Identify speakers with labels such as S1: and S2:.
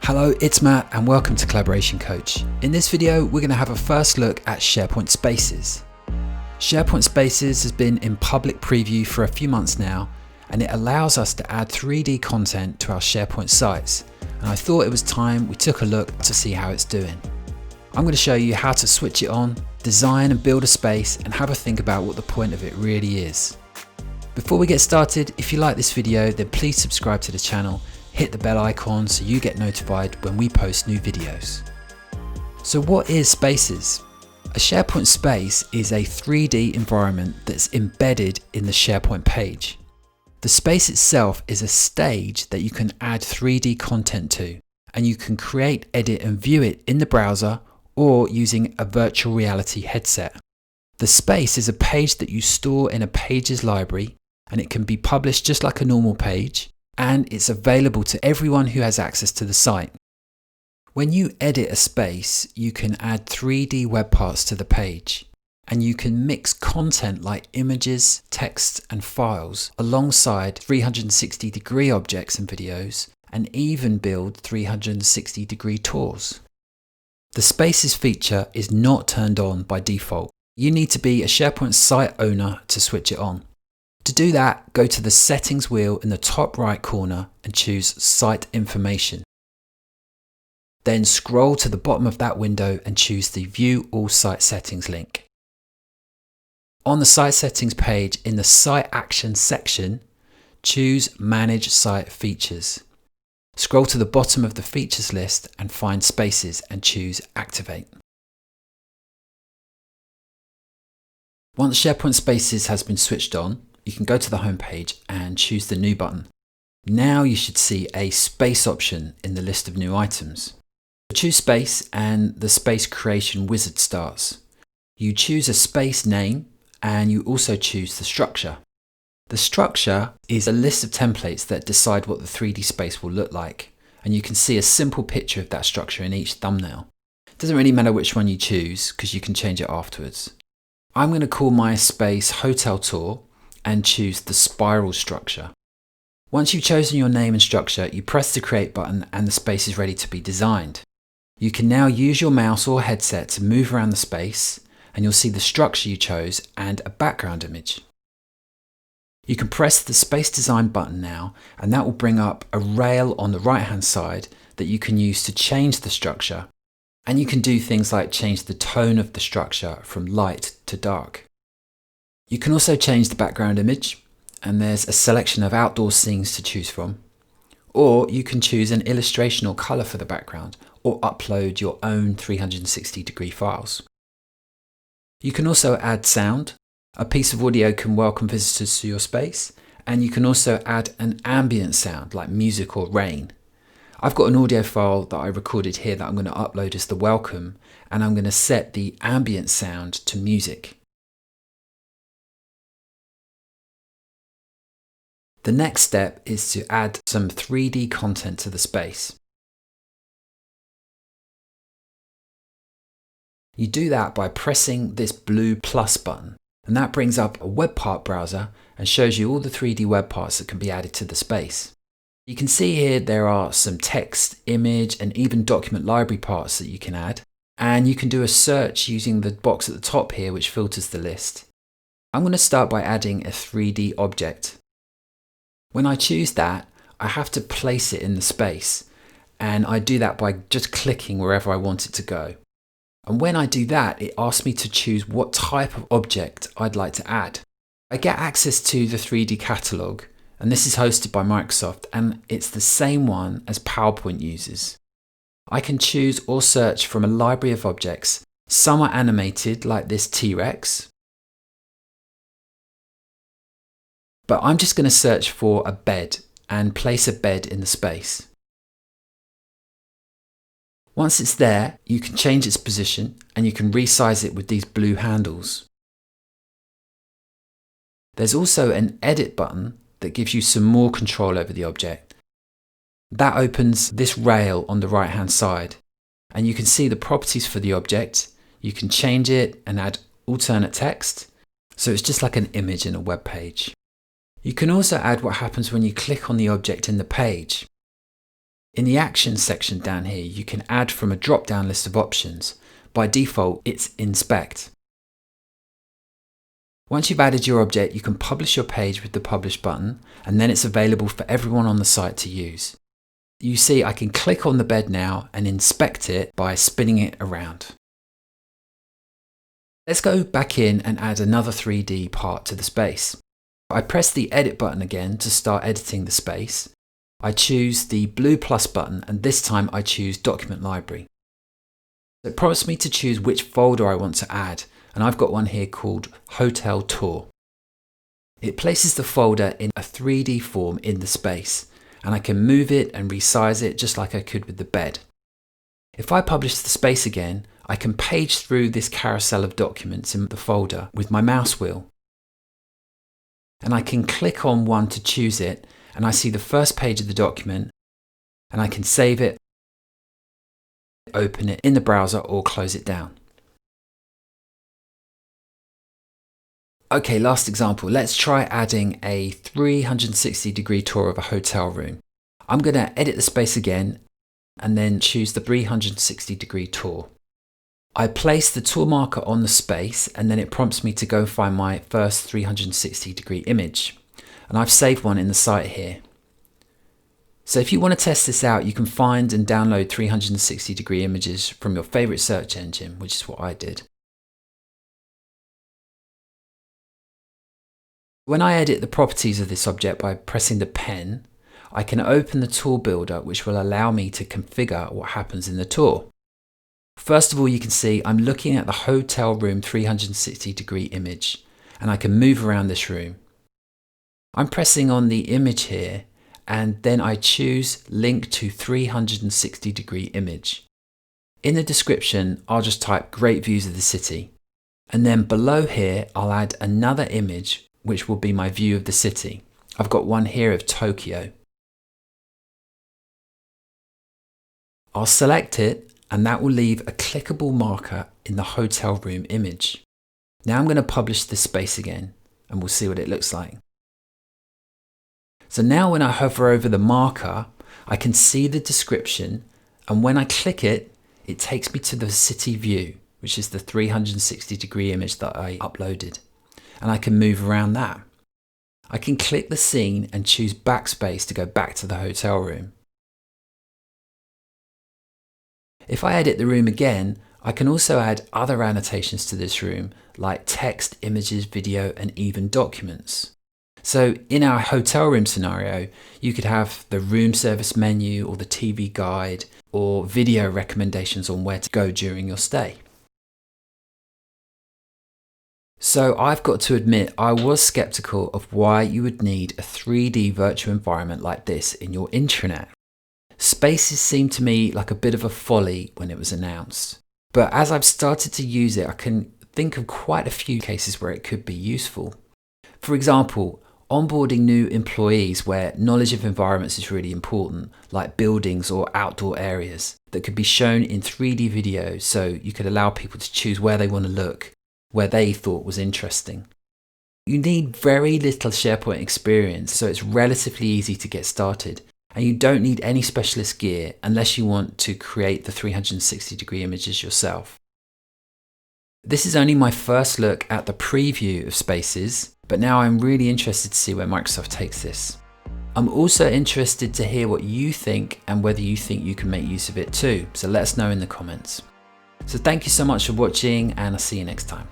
S1: Hello, it's Matt and welcome to Collaboration Coach. In this video, we're going to have a first look at SharePoint Spaces. SharePoint Spaces has been in public preview for a few months now, and it allows us to add 3D content to our SharePoint sites. And I thought it was time we took a look to see how it's doing. I'm going to show you how to switch it on, design and build a space, and have a think about what the point of it really is. Before we get started, if you like this video, then please subscribe to the channel. Hit the bell icon so you get notified when we post new videos. So what is Spaces? A SharePoint space is a 3D environment that's embedded in the SharePoint page. The space itself is a stage that you can add 3D content to, and you can create, edit and view it in the browser or using a virtual reality headset. The space is a page that you store in a pages library, and it can be published just like a normal page, and it's available to everyone who has access to the site. When you edit a space, you can add 3D web parts to the page, and you can mix content like images, text and files alongside 360-degree objects and videos, and even build 360-degree tours. The Spaces feature is not turned on by default. You need to be a SharePoint site owner to switch it on. To do that, go to the settings wheel in the top right corner and choose Site Information. Then scroll to the bottom of that window and choose the View All Site Settings link. On the Site Settings page, in the Site Actions section, choose Manage Site Features. Scroll to the bottom of the features list and find Spaces and choose Activate. Once SharePoint Spaces has been switched on, you can go to the home page and choose the New button. Now you should see a space option in the list of new items. Choose Space and the Space Creation Wizard starts. You choose a space name and you also choose the structure. The structure is a list of templates that decide what the 3D space will look like, and you can see a simple picture of that structure in each thumbnail. It doesn't really matter which one you choose because you can change it afterwards. I'm going to call my space Hotel Tour and choose the spiral structure. Once you've chosen your name and structure, you press the Create button and the space is ready to be designed. You can now use your mouse or headset to move around the space, and you'll see the structure you chose and a background image. You can press the Space Design button now, and that will bring up a rail on the right hand side that you can use to change the structure. And you can do things like change the tone of the structure from light to dark. You can also change the background image, and there's a selection of outdoor scenes to choose from. Or you can choose an illustration or colour for the background, or upload your own 360-degree files. You can also add sound. A piece of audio can welcome visitors to your space, and you can also add an ambient sound like music or rain. I've got an audio file that I recorded here that I'm going to upload as the welcome, and I'm going to set the ambient sound to music. The next step is to add some 3D content to the space. You do that by pressing this blue plus button, and that brings up a web part browser and shows you all the 3D web parts that can be added to the space. You can see here there are some text, image and even document library parts that you can add, and you can do a search using the box at the top here which filters the list. I'm going to start by adding a 3D object. When I choose that, I have to place it in the space, and I do that by just clicking wherever I want it to go. And when I do that, it asks me to choose what type of object I'd like to add. I get access to the 3D catalog, and this is hosted by Microsoft, and it's the same one as PowerPoint uses. I can choose or search from a library of objects. Some are animated like this T-Rex, but I'm just going to search for a bed and place a bed in the space. Once it's there, you can change its position and you can resize it with these blue handles. There's also an edit button that gives you some more control over the object. That opens this rail on the right hand side, and you can see the properties for the object. You can change it and add alternate text, so it's just like an image in a web page. You can also add what happens when you click on the object in the page. In the Actions section down here, you can add from a drop-down list of options. By default, it's Inspect. Once you've added your object, you can publish your page with the Publish button, and then it's available for everyone on the site to use. You see, I can click on the bed now and inspect it by spinning it around. Let's go back in and add another 3D part to the space. I press the Edit button again to start editing the space. I choose the blue plus button, and this time I choose Document Library. It prompts me to choose which folder I want to add, and I've got one here called Hotel Tour. It places the folder in a 3D form in the space, and I can move it and resize it just like I could with the bed. If I publish the space again, I can page through this carousel of documents in the folder with my mouse wheel. And I can click on one to choose it, and I see the first page of the document, and I can save it, open it in the browser, or close it down. Okay, last example. Let's try adding a 360-degree tour of a hotel room. I'm going to edit the space again and then choose the 360-degree tour. I place the tour marker on the space, and then it prompts me to go find my first 360-degree image. And I've saved one in the site here. So if you want to test this out, you can find and download 360-degree images from your favorite search engine, which is what I did. When I edit the properties of this object by pressing the pen, I can open the tour builder, which will allow me to configure what happens in the tour. First of all, you can see I'm looking at the hotel room 360-degree image, and I can move around this room. I'm pressing on the image here, and then I choose Link to 360-degree image. In the description, I'll just type great views of the city. And then below here, I'll add another image, which will be my view of the city. I've got one here of Tokyo. I'll select it, and that will leave a clickable marker in the hotel room image. Now I'm going to publish this space again, and we'll see what it looks like. So now when I hover over the marker, I can see the description, and when I click it, it takes me to the city view, which is the 360-degree image that I uploaded. And I can move around that. I can click the scene and choose backspace to go back to the hotel room. If I edit the room again, I can also add other annotations to this room, like text, images, video, and even documents. So in our hotel room scenario, you could have the room service menu or the TV guide or video recommendations on where to go during your stay. So I've got to admit, I was skeptical of why you would need a 3D virtual environment like this in your intranet. Spaces seemed to me like a bit of a folly when it was announced. But as I've started to use it, I can think of quite a few cases where it could be useful. For example, onboarding new employees where knowledge of environments is really important, like buildings or outdoor areas that could be shown in 3D videos, so you could allow people to choose where they want to look, where they thought was interesting. You need very little SharePoint experience, so it's relatively easy to get started. And you don't need any specialist gear unless you want to create the 360-degree images yourself. This is only my first look at the preview of Spaces, but now I'm really interested to see where Microsoft takes this. I'm also interested to hear what you think and whether you think you can make use of it too, so let us know in the comments. So thank you so much for watching, and I'll see you next time.